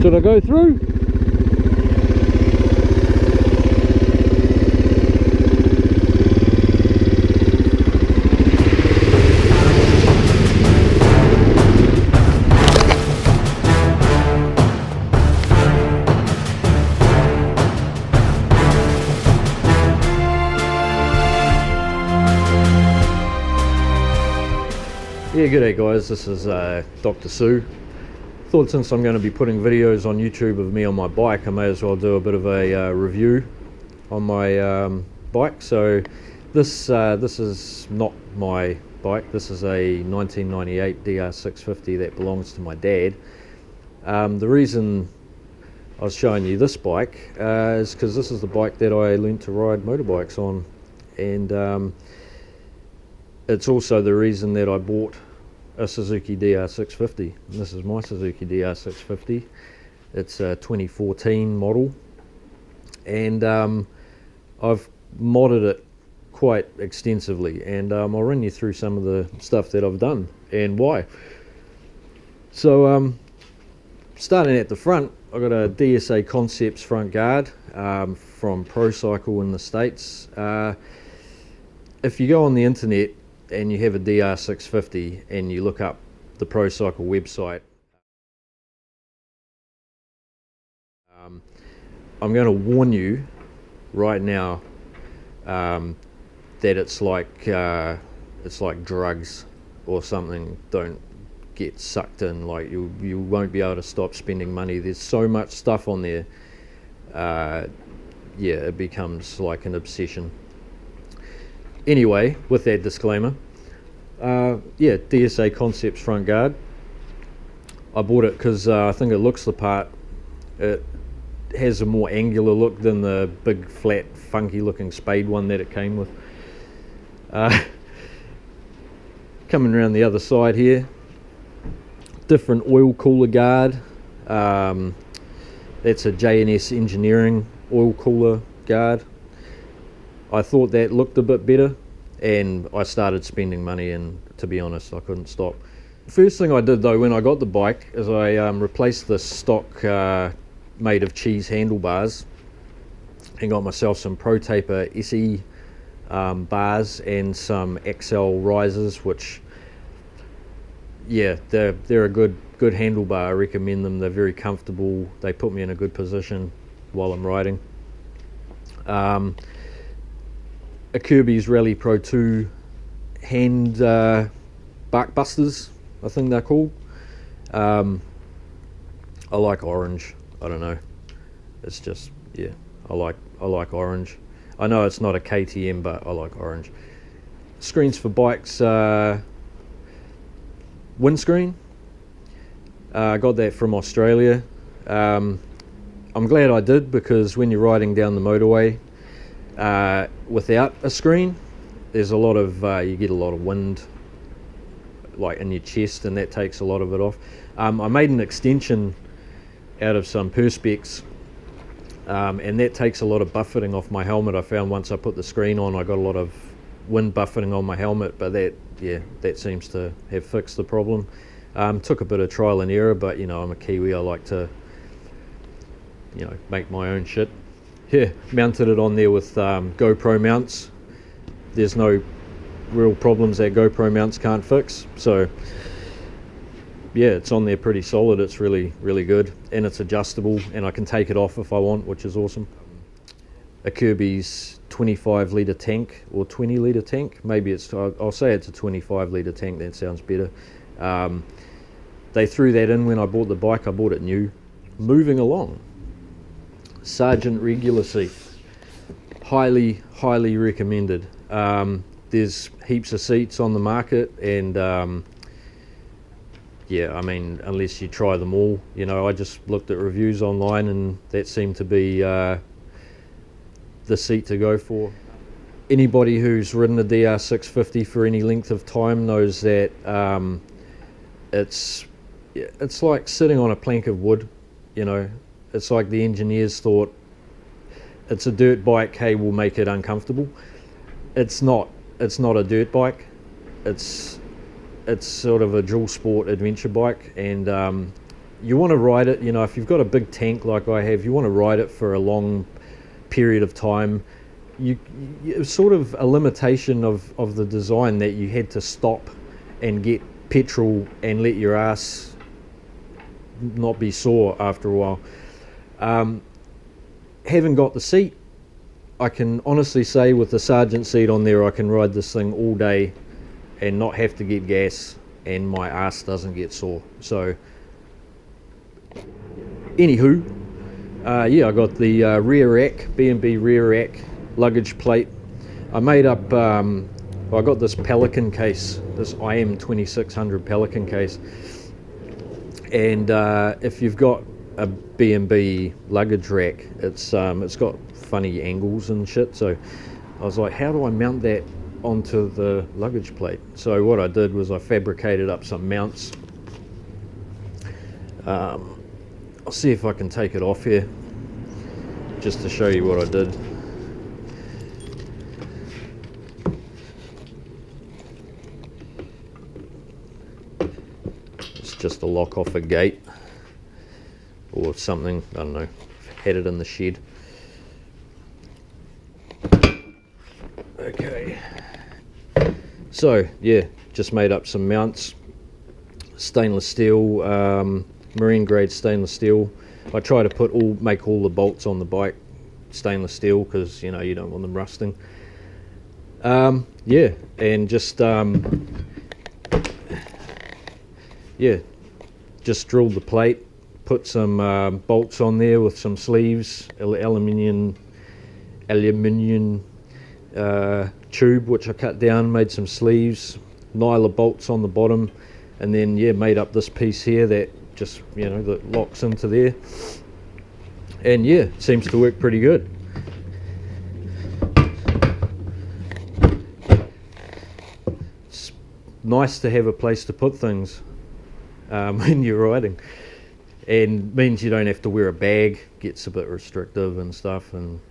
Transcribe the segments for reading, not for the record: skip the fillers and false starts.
Should I go through? Yeah, g'day guys, this is Dr. Sue. Thought since I'm going to be putting videos on YouTube of me on my bike, I may as well do a bit of a review on my bike. So this is not my bike, this is a 1998 DR650 that belongs to my dad. The reason I was showing you this bike is because this is the bike that I learned to ride motorbikes on, and it's also the reason that I bought a Suzuki DR650. And this is my Suzuki DR650. It's a 2014 model, and I've modded it quite extensively, and I'll run you through some of the stuff that I've done and why. So starting at the front, I've got a DSA Concepts front guard from Pro Cycle in the States. If you go on the internet and you have a DR650 and you look up the Pro Cycle website, I'm going to warn you right now that it's like drugs or something. Don't get sucked in. Like you won't be able to stop spending money. There's so much stuff on there. Yeah, it becomes like an obsession. Anyway, with that disclaimer, yeah, DSA Concepts front guard. I bought it because I think it looks the part. It has a more angular look than the big, flat, funky looking spade one that it came with. Coming around the other side here, different oil cooler guard. That's a J&S Engineering oil cooler guard. I thought that looked a bit better, and I started spending money, and to be honest, I couldn't stop. First thing I did though when I got the bike is I replaced the stock made of cheese handlebars and got myself some Pro Taper SE bars and some XL risers, which, yeah, they're a good handlebar. I recommend them. They're very comfortable. They put me in a good position while I'm riding. A Kirby's Rally Pro 2 hand bark busters, I think they're called. I like orange. I don't know. It's just, yeah, I like orange. I know it's not a KTM, but I like orange. Screens for bikes, Windscreen. I got that from Australia. I'm glad I did, because when you're riding down the motorway without a screen, there's a lot of you get a lot of wind like in your chest, and that takes a lot of it off. I made an extension out of some Perspex, and that takes a lot of buffeting off my helmet. I found once I put the screen on, I got a lot of wind buffeting on my helmet, but that seems to have fixed the problem. Took a bit of trial and error, but you know, I'm a Kiwi, I like to, you know, make my own shit. Yeah, mounted it on there with GoPro mounts. There's no real problems that GoPro mounts can't fix, so yeah, it's on there pretty solid. It's really good, and it's adjustable, and I can take it off if I want, which is awesome. A Kirby's 25 litre tank, or 20 litre tank, maybe it's, I'll say it's a 25 litre tank, that sounds better. They threw that in when I bought the bike. I bought it new. Moving along, Sergeant regular seat, highly recommended. There's heaps of seats on the market, and yeah, I mean, unless you try them all, you know, I just looked at reviews online, and that seemed to be the seat to go for. Anybody who's ridden a DR650 for any length of time knows that it's like sitting on a plank of wood. You know, it's like the engineers thought it's a dirt bike, hey, we'll make it uncomfortable. It's not a dirt bike. It's sort of a dual sport adventure bike, and you want to ride it, you know, if you've got a big tank like I have, you want to ride it for a long period of time. It's sort of a limitation of the design that you had to stop and get petrol and let your ass not be sore after a while. Having got the seat, I can honestly say with the Sergeant seat on there, I can ride this thing all day and not have to get gas, and my ass doesn't get sore. So anywho, yeah, I got the rear rack, B&B rear rack luggage plate. I made up, well, I got this Pelican case, this IM 2600 Pelican case, and if you've got a B&B luggage rack, it's got funny angles and shit, so I was like, how do I mount that onto the luggage plate? So what I did was I fabricated up some mounts. I'll see if I can take it off here just to show you what I did. It's just a lock off a gate or something, I don't know, had it in the shed. Okay, so yeah, just made up some mounts, stainless steel, marine grade stainless steel. I try to make all the bolts on the bike stainless steel because, you know, you don't want them rusting. Yeah, and just yeah, just drilled the plate, put some bolts on there with some sleeves, aluminium tube which I cut down, made some sleeves, nyla bolts on the bottom, and then yeah, made up this piece here that just, you know, that locks into there, and yeah, seems to work pretty good. It's nice to have a place to put things when you're riding, and means you don't have to wear a bag. Gets a bit restrictive and stuff, and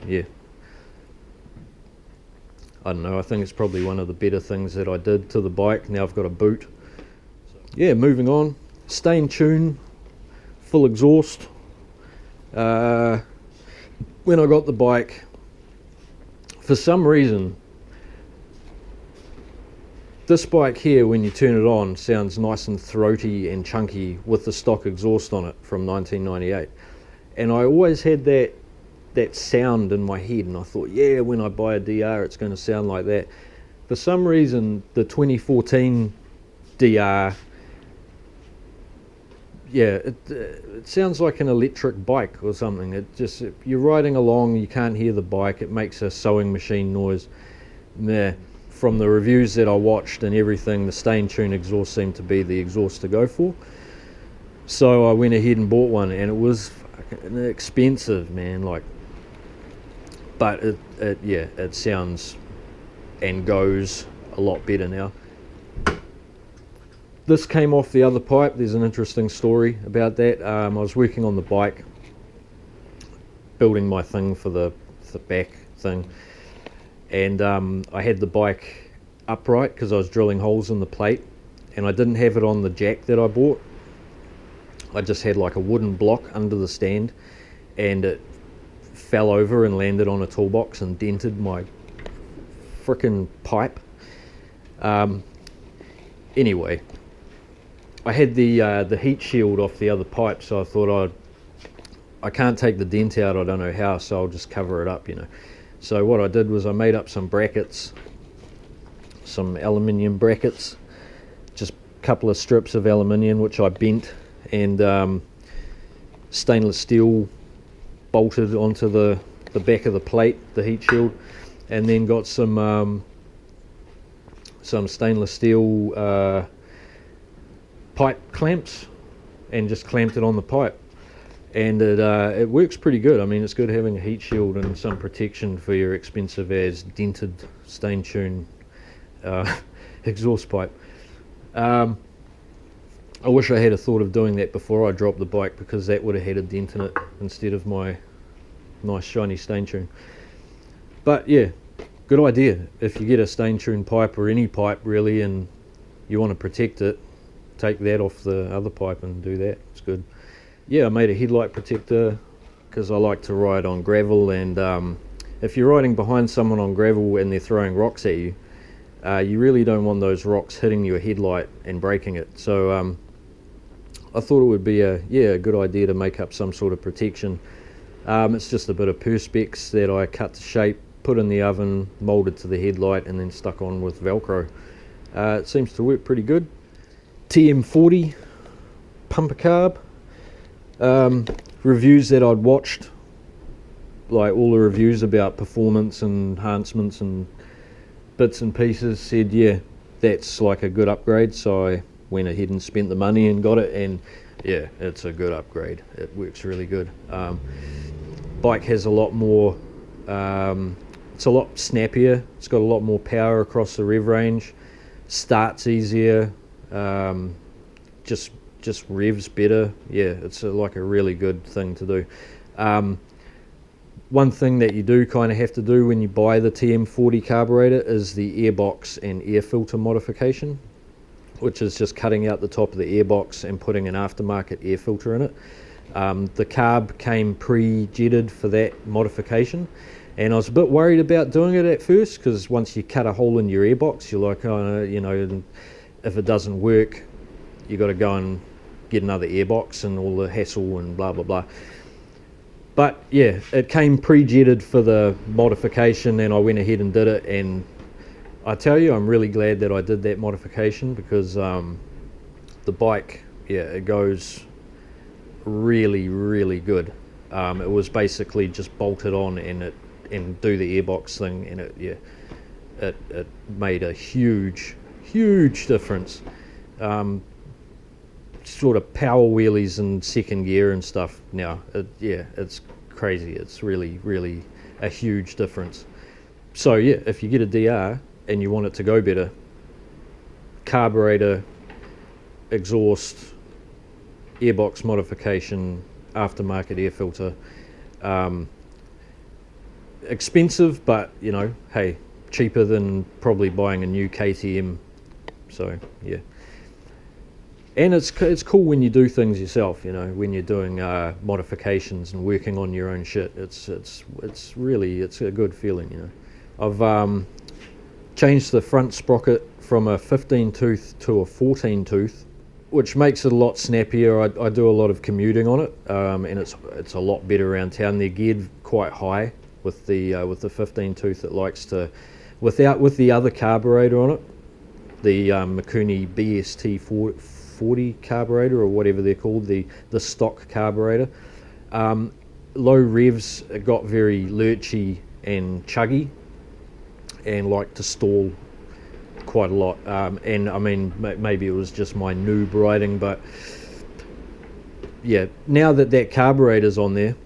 yeah, I don't know, I think it's probably one of the better things that I did to the bike. Now I've got a boot. Yeah, moving on. Stain tune, full exhaust. When I got the bike, for some reason, this bike here, when you turn it on, sounds nice and throaty and chunky with the stock exhaust on it from 1998. And I always had that sound in my head, and I thought, yeah, when I buy a DR it's going to sound like that. For some reason the 2014 DR, yeah, it sounds like an electric bike or something. It just, if you're riding along, you can't hear the bike, it makes a sewing machine noise. Nah, from the reviews that I watched and everything, the stain tune exhaust seemed to be the exhaust to go for. So I went ahead and bought one, and it was fucking expensive, man, like, but it sounds and goes a lot better now. This came off the other pipe. There's an interesting story about that. I was working on the bike, building my thing for the back thing, and I had the bike upright because I was drilling holes in the plate, and I didn't have it on the jack that I bought. I just had like a wooden block under the stand, and it fell over and landed on a toolbox and dented my frickin' pipe. Anyway, I had the heat shield off the other pipe, so I thought I can't take the dent out, I don't know how, so I'll just cover it up, you know. So what I did was I made up some brackets, some aluminium brackets, just a couple of strips of aluminium which I bent, and stainless steel bolted onto the back of the plate, the heat shield, and then got some stainless steel pipe clamps and just clamped it on the pipe, and it works pretty good. I mean, it's good having a heat shield and some protection for your expensive as dented stain tune exhaust pipe. I wish I had a thought of doing that before I dropped the bike, because that would have had a dent in it instead of my nice shiny stain tune. But yeah, good idea. If you get a stain tune pipe, or any pipe really, and you want to protect it, take that off the other pipe and do that. It's good. Yeah, I made a headlight protector because I like to ride on gravel, and if you're riding behind someone on gravel and they're throwing rocks at you, you really don't want those rocks hitting your headlight and breaking it. So I thought it would be a good idea to make up some sort of protection. It's just a bit of perspex that I cut to shape, put in the oven, molded to the headlight, and then stuck on with Velcro. It seems to work pretty good. TM40 pumper carb. Reviews that I'd watched, like all the reviews about performance and enhancements and bits and pieces, said yeah, that's like a good upgrade. So I went ahead and spent the money and got it, and yeah, it's a good upgrade. It works really good. Bike has a lot more, it's a lot snappier, it's got a lot more power across the rev range, starts easier, just revs better. Yeah, it's like a really good thing to do. One thing that you do kind of have to do when you buy the TM40 carburetor is the airbox and air filter modification, which is just cutting out the top of the airbox and putting an aftermarket air filter in it. The carb came pre-jetted for that modification, and I was a bit worried about doing it at first, because once you cut a hole in your airbox, you're like, oh, you know, if it doesn't work, you got to go and get another airbox and all the hassle and blah blah blah. But yeah, it came pre-jetted for the modification, and I went ahead and did it, and I tell you, I'm really glad that I did that modification, because the bike, yeah, it goes really, really good. It was basically just bolted on and do the airbox thing, and it made a huge difference. Sort of power wheelies and second gear and stuff now. It's crazy. It's really a huge difference. So yeah, if you get a DR and you want it to go better, carburetor, exhaust, airbox modification, aftermarket air filter, expensive, but you know, hey, cheaper than probably buying a new KTM. So yeah. And it's cool when you do things yourself, you know, when you're doing modifications and working on your own shit. It's a good feeling, you know. I've changed the front sprocket from a 15 tooth to a 14 tooth, which makes it a lot snappier. I do a lot of commuting on it, and it's a lot better around town. They're geared quite high with the 15 tooth. It likes to, with the other carburetor on it, the Mikuni BST 40 carburetor, or whatever they're called, the stock carburetor. Low revs, it got very lurchy and chuggy and like to stall quite a lot. And I mean, maybe it was just my noob riding, but yeah, now that carburetor's on there,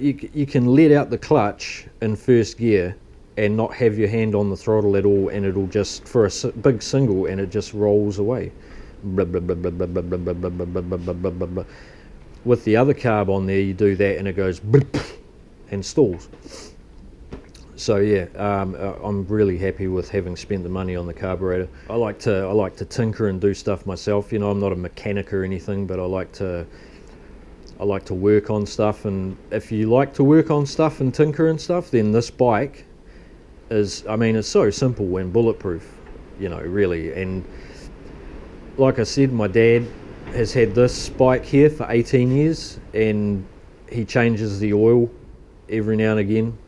you can let out the clutch in first gear and not have your hand on the throttle at all, and it'll just, for a big single, and it just rolls away. With the other carb on there, you do that and it goes and stalls. So yeah, I'm really happy with having spent the money on the carburetor. I like to tinker and do stuff myself. You know, I'm not a mechanic or anything, but I like to work on stuff. And if you like to work on stuff and tinker and stuff, then this bike is, I mean, it's so simple and bulletproof, you know, really. And like I said, my dad has had this bike here for 18 years, and he changes the oil every now and again.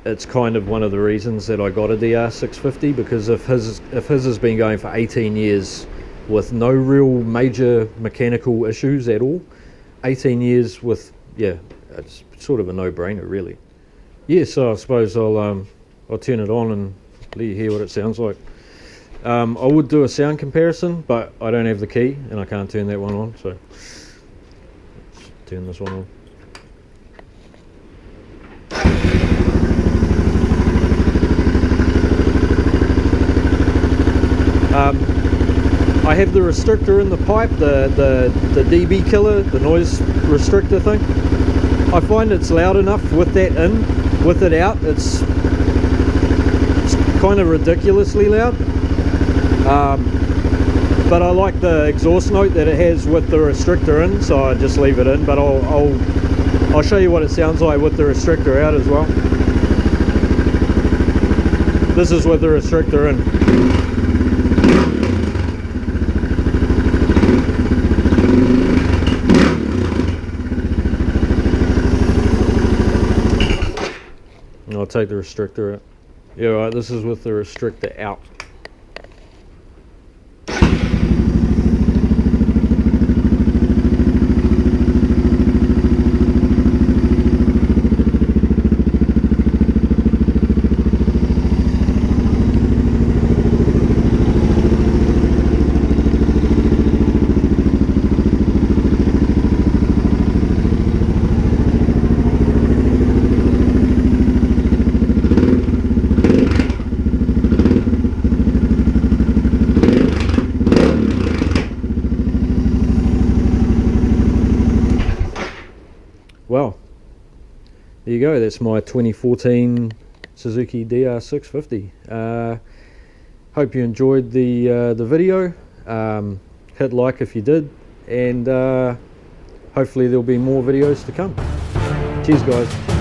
It's kind of one of the reasons that I got a DR650, because if his has been going for 18 years with no real major mechanical issues at all, 18 years with, yeah, it's sort of a no-brainer, really. Yeah, so I suppose I'll turn it on and let you hear what it sounds like. I would do a sound comparison, but I don't have the key and I can't turn that one on, so let's turn this one on. I have the restrictor in the pipe, the dB killer, the noise restrictor thing. I find it's loud enough with that in. With it out, it's kind of ridiculously loud. But I like the exhaust note that it has with the restrictor in, so I just leave it in. But I'll show you what it sounds like with the restrictor out as well. This is with the restrictor in. I'll take the restrictor out. Yeah, right, this is with the restrictor out. Well, there you go. That's my 2014 Suzuki DR650. Hope you enjoyed the video. Hit like if you did, and hopefully there'll be more videos to come. Cheers, guys.